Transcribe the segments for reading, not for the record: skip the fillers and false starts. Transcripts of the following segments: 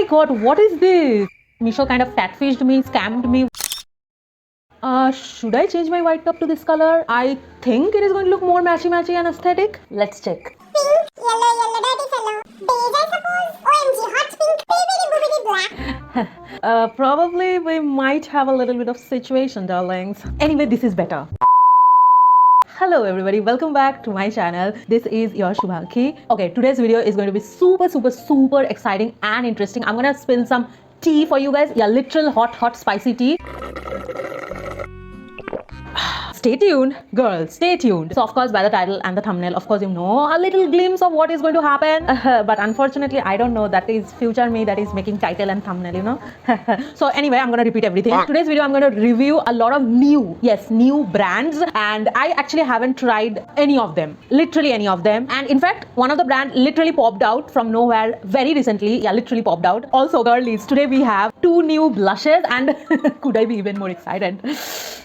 my god, what is this? Meesho kind of catfished me, scammed me. Should I change my white top to this color? I think it is going to look more matchy and aesthetic. Let's check. Pink, yellow, dirty fellow. Beige, I suppose. OMG, hot pink, baby, black. Probably we might have a little bit of situation, darlings. Anyway, this is better. Hello everybody, welcome back to my channel. This is your Subhankhi. Okay, today's video is going to be super exciting and interesting. I'm gonna spill some tea for you guys. Yeah, literal hot spicy tea. Stay tuned, girls, stay tuned. So of course, by the title and the thumbnail, of course you know a little glimpse of what is going to happen. But unfortunately, I don't know. That is future me that is making title and thumbnail, you know. So anyway, I'm gonna repeat everything. Today's video, I'm gonna review a lot of new brands, and I actually haven't tried any of them, literally any of them. And in fact, one of the brand literally popped out from nowhere very recently. Yeah, literally popped out. Also, girlies, today we have 2 new blushes, and could I be even more excited?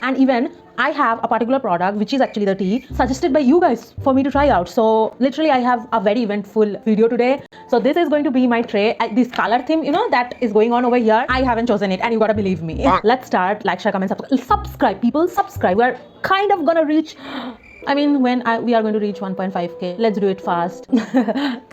And even I have a particular product, which is actually the tea, suggested by you guys for me to try out. So literally I have a very eventful video today. So this is going to be my tray. This color theme, you know, that is going on over here. I haven't chosen it, and you gotta believe me. Let's start. Like, share, comment, subscribe, people, subscribe. We're kind of gonna reach, I mean, we are going to reach 1.5k. Let's do it fast.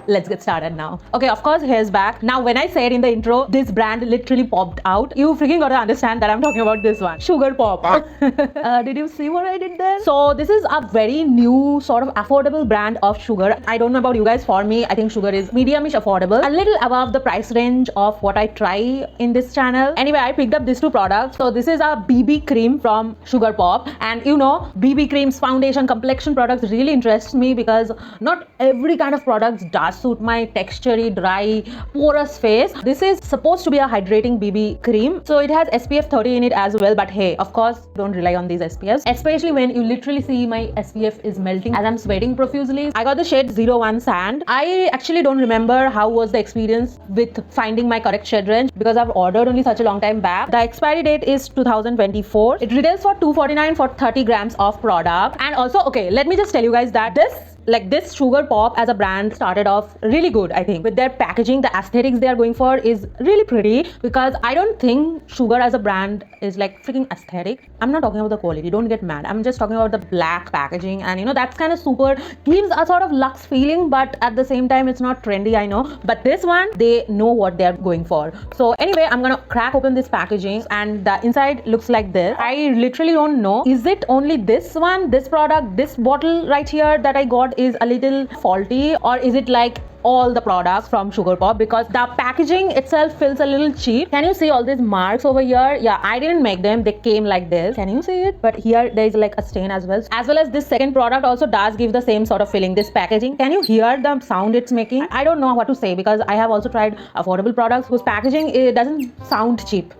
Let's get started now. Okay, of course, here's back. Now, when I said in the intro, this brand literally popped out, you freaking gotta understand that I'm talking about this one, SugarPop. Did you see what I did there? So this is a very new sort of affordable brand of sugar. I don't know about you guys. For me, I think sugar is medium-ish affordable, a little above the price range of what I try in this channel. Anyway, I picked up these 2 products. So this is a BB cream from SugarPop, and you know, BB creams, foundation, complexion products really interest me because not every kind of products does suit my textury, dry, porous face. This is supposed to be a hydrating BB cream, so it has SPF 30 in it as well. But hey, of course, don't rely on these SPFs, especially when you literally see my SPF is melting as I'm sweating profusely. I got the shade 01 Sand. I actually don't remember how was the experience with finding my correct shade range because I've ordered only such a long time back. The expiry date is 2024. It retails for $249 for 30 grams of product. And also, okay, let me just tell you guys that this SugarPop as a brand started off really good, I think. With their packaging, the aesthetics they are going for is really pretty, because I don't think sugar as a brand is like freaking aesthetic. I'm not talking about the quality, don't get mad. I'm just talking about the black packaging, and you know, that's kind of super, gives a sort of luxe feeling, but at the same time, it's not trendy, I know. But this one, they know what they're going for. So anyway, I'm gonna crack open this packaging, and the inside looks like this. I literally don't know, is it only this one, this product, this bottle right here that I got is a little faulty, or is it like all the products from SugarPop? Because the packaging itself feels a little cheap. Can you see all these marks over here? Yeah, I didn't make them, they came like this. Can you see it? But here there is like a stain as well as this second product also does give the same sort of feeling. This packaging, can you hear the sound it's making? I don't know what to say, because I have also tried affordable products whose packaging, it doesn't sound cheap.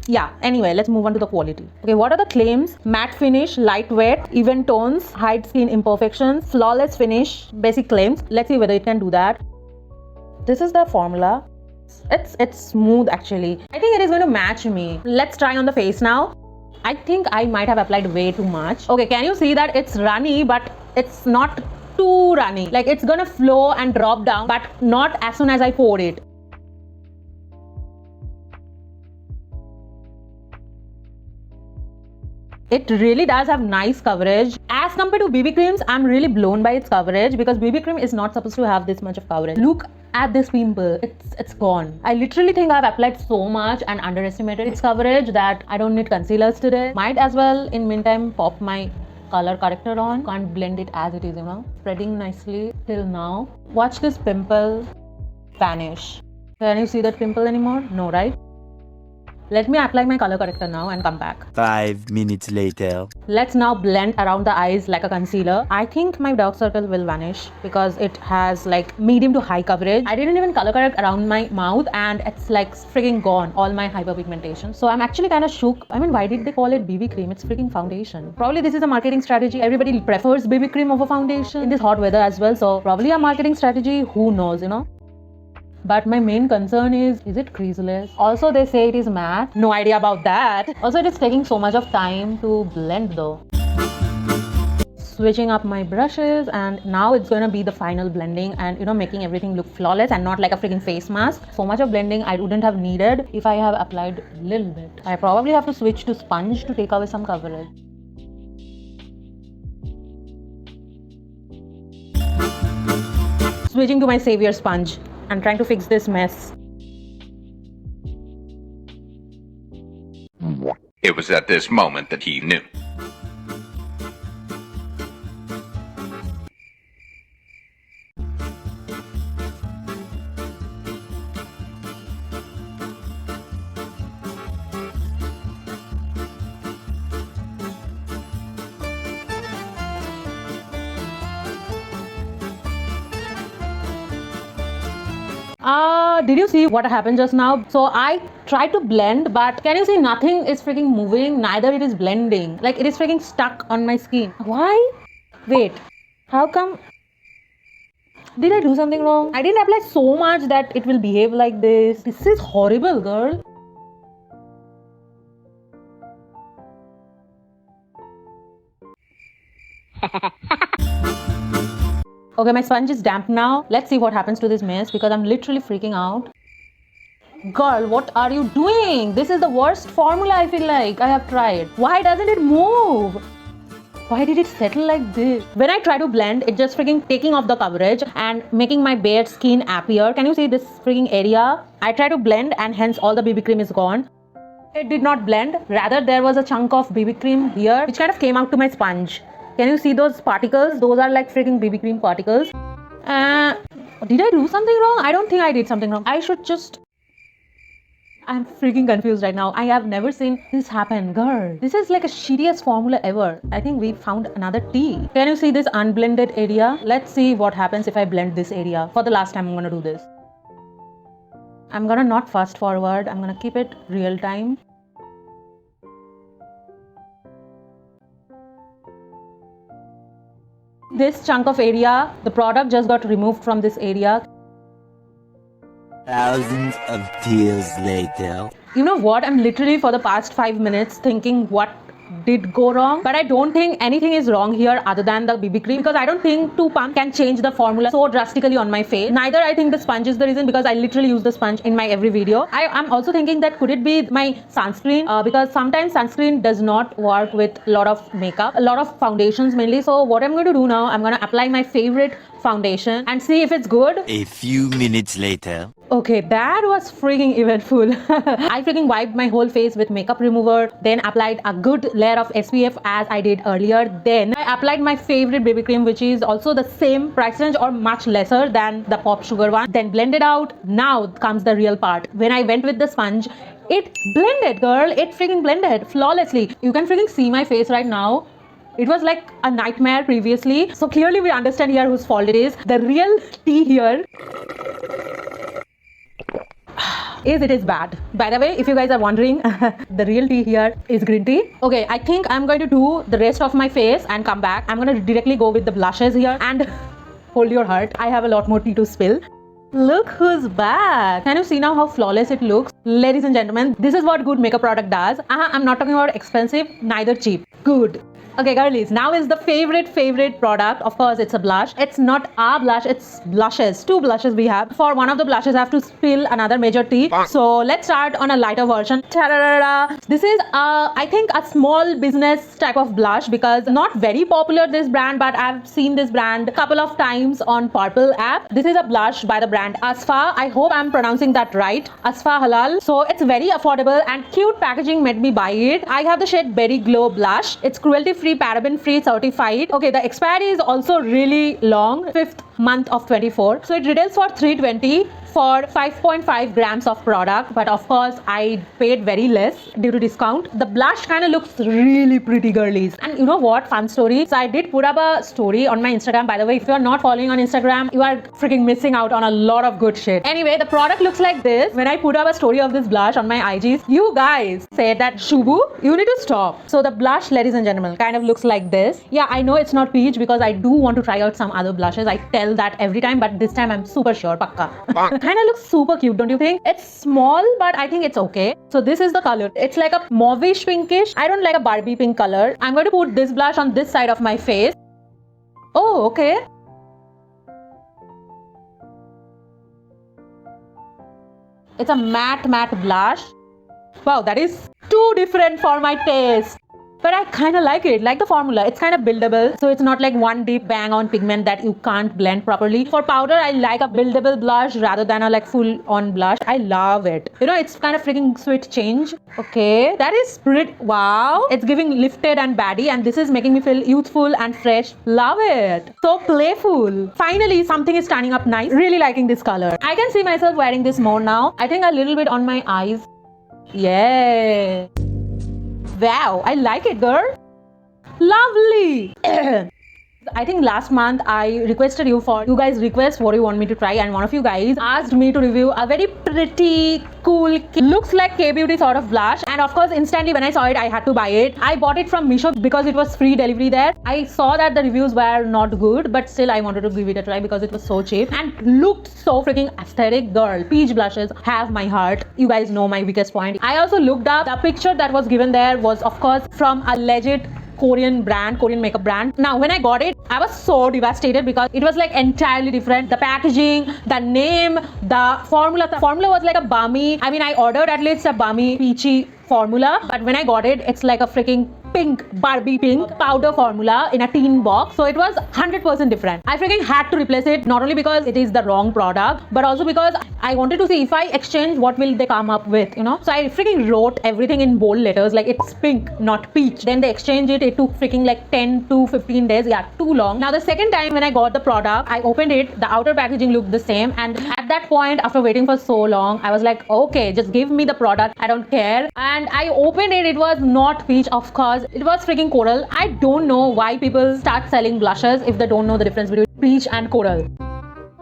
Yeah, anyway, let's move on to the quality. Okay, what are the claims? Matte finish, lightweight, even tones, hide skin imperfections, flawless finish, basic claims. Let's see whether it can do that. This is the formula. It's smooth actually. I think it is going to match me. Let's try on the face now. I think I might have applied way too much. Okay, can you see that it's runny, but it's not too runny. Like, it's gonna flow and drop down, but not as soon as I pour it. It really does have nice coverage. As compared to BB creams, I'm really blown by its coverage, because BB cream is not supposed to have this much of coverage. Look at this pimple, it's gone. I literally think I've applied so much and underestimated its coverage that I don't need concealers today. Might as well, in meantime, pop my color corrector on. Can't blend it as it is, you know. Spreading nicely till now. Watch this pimple vanish. Can you see that pimple anymore? No, right? Let me apply my color corrector now and come back. 5 minutes later. Let's now blend around the eyes like a concealer. I think my dark circle will vanish because it has like medium to high coverage. I didn't even color correct around my mouth, and it's like freaking gone, all my hyperpigmentation. So I'm actually kind of shook. I mean, why did they call it BB cream? It's freaking foundation. Probably this is a marketing strategy. Everybody prefers BB cream over foundation in this hot weather as well. So probably a marketing strategy, who knows, you know. But my main concern is it creaseless? Also, they say it is matte. No idea about that. Also, it is taking so much of time to blend though. switching up my brushes, and now it's gonna be the final blending and making everything look flawless and not like a freaking face mask. So much of blending I wouldn't have needed if I have applied a little bit. I probably have to switch to sponge to take away some coverage. Switching to my savior sponge and trying to fix this mess. It was at this moment that he knew. Did you see what happened just now? So I tried to blend, but can you see nothing is freaking moving? Neither it is blending. Like it is freaking stuck on my skin. Why? Wait, how come? Did I do something wrong? I didn't apply so much that it will behave like this. This is horrible, girl. Okay, my sponge is damp now. Let's see what happens to this mess because I'm literally freaking out. Girl, what are you doing? This is the worst formula I feel like I have tried. Why doesn't it move? Why did it settle like this? When I try to blend, it's just freaking taking off the coverage and making my bare skin appear. Can you see this freaking area? I try to blend and hence all the BB cream is gone. It did not blend. Rather, there was a chunk of BB cream here which kind of came out to my sponge. Can you see those particles? Those are like freaking BB cream particles. Did I do something wrong? I don't think I did something wrong. I'm freaking confused right now. I have never seen this happen, girl. This is like a shittiest formula ever. I think we found another tea. Can you see this unblended area? Let's see what happens if I blend this area. For the last time, I'm gonna do this. I'm gonna not fast forward. I'm gonna keep it real time. This chunk of area, the product just got removed from this area. Thousands of tears later. You know what? I'm literally for the past 5 minutes thinking what did go wrong, but I don't think anything is wrong here other than the BB cream because I don't think 2 pump can change the formula so drastically on my face. Neither I think the sponge is the reason because I literally use the sponge in my every video. I'm also thinking that could it be my sunscreen because sometimes sunscreen does not work with a lot of makeup, a lot of foundations mainly. So what I'm going to do now, I'm going to apply my favorite foundation and see if it's good. A few minutes later. Okay, that was freaking eventful. I freaking wiped my whole face with makeup remover, then applied a good layer of SPF as I did earlier. Then I applied my favorite BB cream, which is also the same price range or much lesser than the Pop Sugar one. Then blended out. Now comes the real part. When I went with the sponge, it blended, girl. It freaking blended flawlessly. You can freaking see my face right now. It was like a nightmare previously. So clearly we understand here whose fault it is. The real tea here it is bad. By the way, if you guys are wondering, the real tea here is green tea. Okay, I think I'm going to do the rest of my face and come back. I'm going to directly go with the blushes here and hold your heart. I have a lot more tea to spill. Look who's back. Can you see now how flawless it looks? Ladies and gentlemen, this is what good makeup product does. I'm not talking about expensive, neither cheap. Good. Okay, girlies, now is the favorite product. Of course, it's a blush. It's not a blush, it's blushes. 2 blushes we have. For one of the blushes, I have to spill another major tea. So let's start on a lighter version. Ta-da-da-da. This is, I think, a small business type of blush because not very popular this brand, but I've seen this brand a couple of times on Purple app. This is a blush by the brand Asfa. I hope I'm pronouncing that right. Asfa Halal. So it's very affordable and cute packaging made me buy it. I have the shade Berry Glow Blush. It's cruelty-free, paraben-free certified. Okay, the expiry is also really long, 5th month of 24. So it retails for $320 for 5.5 grams of product, but of course I paid very less due to discount. The blush kind of looks really pretty, girlies. And you know what, fun story, so I did put up a story on my Instagram. By the way, if you are not following on Instagram, you are freaking missing out on a lot of good shit. Anyway, the product looks like this. When I put up a story of this blush on my IGs, you guys said that Subhu, you need to stop. So the blush, ladies and gentlemen, kind of looks like this. Yeah, I know it's not peach because I do want to try out some other blushes. I tell that every time, but this time I'm super sure, pakka. Kind of looks super cute, don't you think? It's small, but I think it's okay. So this is the color. It's like a mauvish pinkish. I don't like a Barbie pink color. I'm going to put this blush on this side of my face. Oh, okay. It's a matte blush. Wow, that is too different for my taste. But I kind of like it, like the formula. It's kind of buildable, so it's not like one deep bang on pigment that you can't blend properly. For powder, I like a buildable blush rather than a like full on blush. I love it. You know, it's kind of freaking sweet change. Okay, that is pretty. Wow, it's giving lifted and baddie, and this is making me feel youthful and fresh. Love it. So playful. Finally, something is standing up nice. Really liking this color. I can see myself wearing this more now. I think a little bit on my eyes. Yeah. Wow, I like it, girl. Lovely. I think last month I requested you guys request what you want me to try, and one of you guys asked me to review a very pretty, cool, looks like K-beauty sort of blush, and of course instantly when I saw it I had to buy it. I bought it from Meesho because it was free delivery there. I saw that the reviews were not good, but still I wanted to give it a try because it was so cheap and looked so freaking aesthetic. Girl, peach blushes have my heart. You guys know my weakest point. I also looked up the picture that was given there was of course from a legit Korean makeup brand. Now when I got it, I was so devastated because it was like entirely different. The packaging, the name, the formula was like a balmy. I mean, I ordered at least a balmy peachy formula, but when I got it, it's like a freaking pink, Barbie pink powder formula in a tin box. So it was 100% different. I freaking had to replace it, not only because it is the wrong product, but also because I wanted to see if I exchange, what will they come up with, you know. So I freaking wrote everything in bold letters, like it's pink, not peach. Then they exchanged it. It took freaking like 10 to 15 days. Yeah, too long. Now the second time when I got the product, I opened it. The outer packaging looked the same. And at that point, after waiting for so long, I was like, okay, just give me the product. I don't care. And I opened it. It was not peach, of course. It was freaking coral. I don't know why people start selling blushes if they don't know the difference between peach and coral.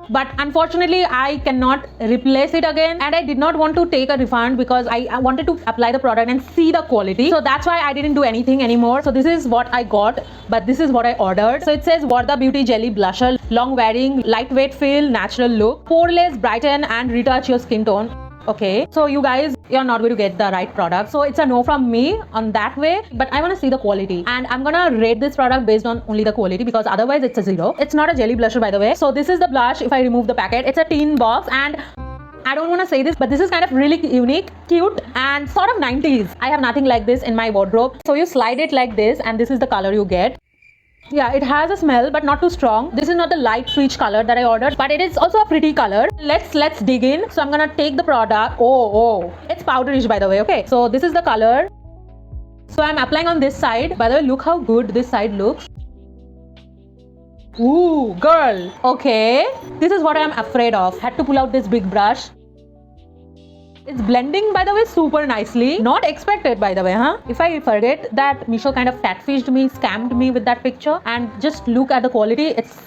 But unfortunately, I cannot replace it again, and I did not want to take a refund because I wanted to apply the product and see the quality. So that's why I didn't do anything anymore. So this is what I got, but this is what I ordered. So it says Warda Beauty Jelly Blusher, long wearing, lightweight feel, natural look, poreless, brighten and retouch your skin tone. Okay, so you guys, you're not going to get the right product, so it's a no from me on that way. But I want to see the quality, and I'm gonna rate this product based on only the quality, because otherwise it's a 0. It's not a jelly blusher, by the way. So this is the blush. If I remove the packet, it's a tin box, and I don't want to say this, but this is kind of really unique, cute, and sort of 90s. I have nothing like this in my wardrobe. So you slide it like this, and this is the color you get. Yeah, it has a smell, but not too strong. This is not the light peach color that I ordered, but it is also a pretty color. Let's dig in. So I'm gonna take the product. Oh, it's powderish, by the way. Okay, so this is the color. So I'm applying on this side. By the way, look how good this side looks. Ooh, girl. Okay, this is what I'm afraid of. Had to pull out this big brush. It's blending, by the way, super nicely. Not expected, by the way, huh? If I forget that Meesho kind of catfished me, scammed me with that picture, and just look at the quality, it's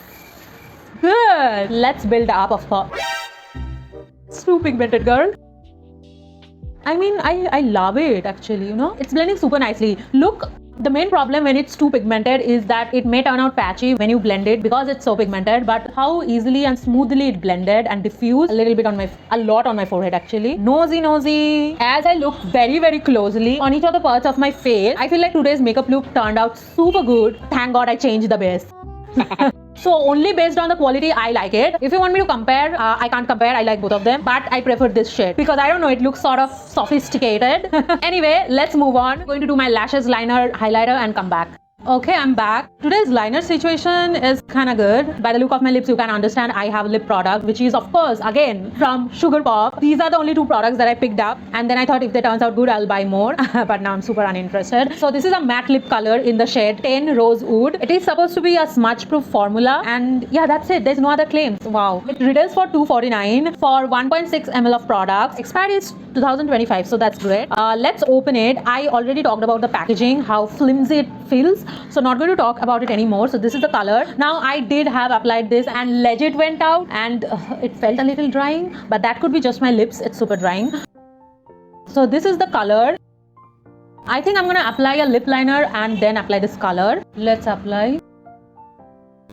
good. Let's build up, of course. It's too pigmented, girl. I mean, I love it, actually, you know. It's blending super nicely. Look. The main problem when it's too pigmented is that it may turn out patchy when you blend it because it's so pigmented, but how easily and smoothly it blended and diffused a lot on my forehead, actually. Nosy. As I look very, very closely on each of the parts of my face, I feel like today's makeup look turned out super good. Thank God I changed the base. So only based on the quality, I like it. If you want me to compare, I can't compare. I like both of them, but I prefer this shade because I don't know, it looks sort of sophisticated. Anyway, let's move on. I'm going to do my lashes, liner, highlighter, and come back. Okay, I'm back. Today's liner situation is kind of good. By the look of my lips, you can understand I have a lip product, which is, of course, again, from SugarPop. These are the only 2 products that I picked up. And then I thought if they turns out good, I'll buy more. But now I'm super uninterested. So this is a matte lip color in the shade 10 Rosewood. It is supposed to be a smudge-proof formula. And yeah, that's it. There's no other claims. Wow. It retails for $2.49 for 1.6 ml of products. Expiry is 2025, so that's great. Let's open it. I already talked about the packaging, how flimsy it feels. So not going to talk about it anymore. So this is the color. Now I did have applied this and legit went out, and it felt a little drying, but that could be just my lips. It's super drying. So this is the color. I think I'm gonna apply a lip liner and then apply this color. Let's apply.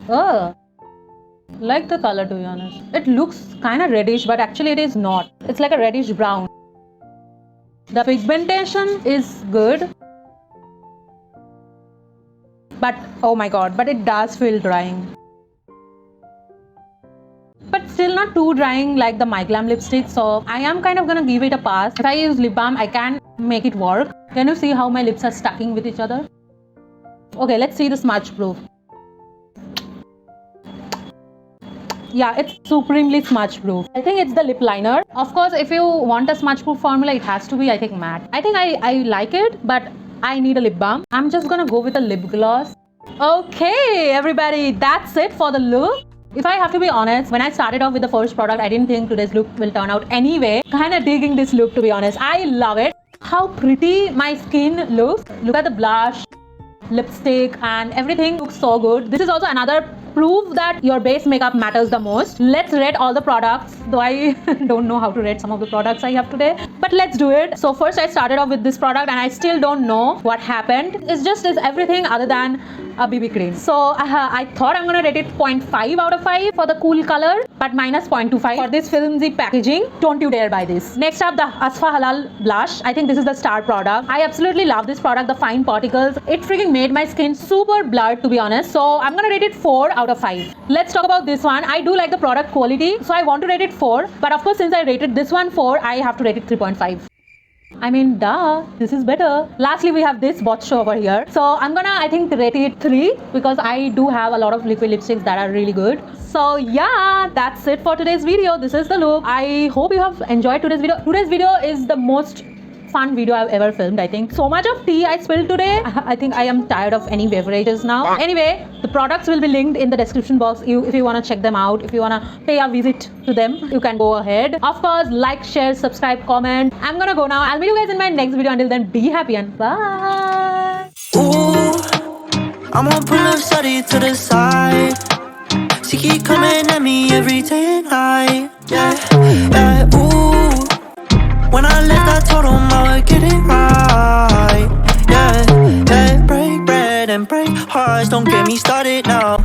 Oh, like the color, to be honest. It looks kind of reddish, but actually it is not. It's like a reddish brown. The pigmentation is good. But oh my god, but it does feel drying. but still not too drying like the My Glam lipstick. So I am kind of gonna give it a pass. If I use lip balm, I can make it work. Can you see how my lips are stacking with each other? Okay, let's see the smudge proof. Yeah, it's supremely smudge proof. I think it's the lip liner. Of course, if you want a smudge proof formula, it has to be, I think, matte. I think I like it, but I need a lip balm. I'm just gonna go with a lip gloss. Okay, everybody, that's it for the look. If I have to be honest, when I started off with the first product, I didn't think today's look will turn out anyway. Kind of digging this look, to be honest. I love it. How pretty my skin looks. Look at the blush, lipstick, and everything looks so good. This is also another proof that your base makeup matters the most. Let's rate all the products, though I don't know how to rate some of the products I have today, but let's do it. So first I started off with this product and I still don't know what happened. It's everything other than a BB cream. So I thought I'm gonna rate it 0.5 out of 5 for the cool color, but minus 0.25 for this flimsy packaging. Don't you dare buy this. Next up, the Asfa Halal blush. I think this is the star product. I absolutely love this product, the fine particles. It freaking made my skin super blurred, to be honest. So I'm gonna rate it 4 out of 5. Let's talk about this one. I do like the product quality, so I want to rate it 4. But of course, since I rated this one 4, I have to rate it 3.5. I mean, duh, this is better. Lastly, we have this xoxo over here. So I'm gonna, I think, rate it 3 because I do have a lot of liquid lipsticks that are really good. So yeah, that's it for today's video. This is the look. I hope you have enjoyed today's video. Today's video is the most fun video I've ever filmed, I think. So much of tea I spilled today. I think I am tired of any beverages now. Anyway, the products will be linked in the description box. If you want to check them out, if you want to pay a visit to them, you can go ahead. Of course, like, share, subscribe, comment. I'm gonna go now. I'll meet you guys in my next video. Until then, be happy and bye. Ooh, I'm gonna pull up study to the side. She keep coming at me every day and night. Yeah, ooh. When I left, I told him I would get it right. Yeah, break bread and break hearts. Don't get me started now.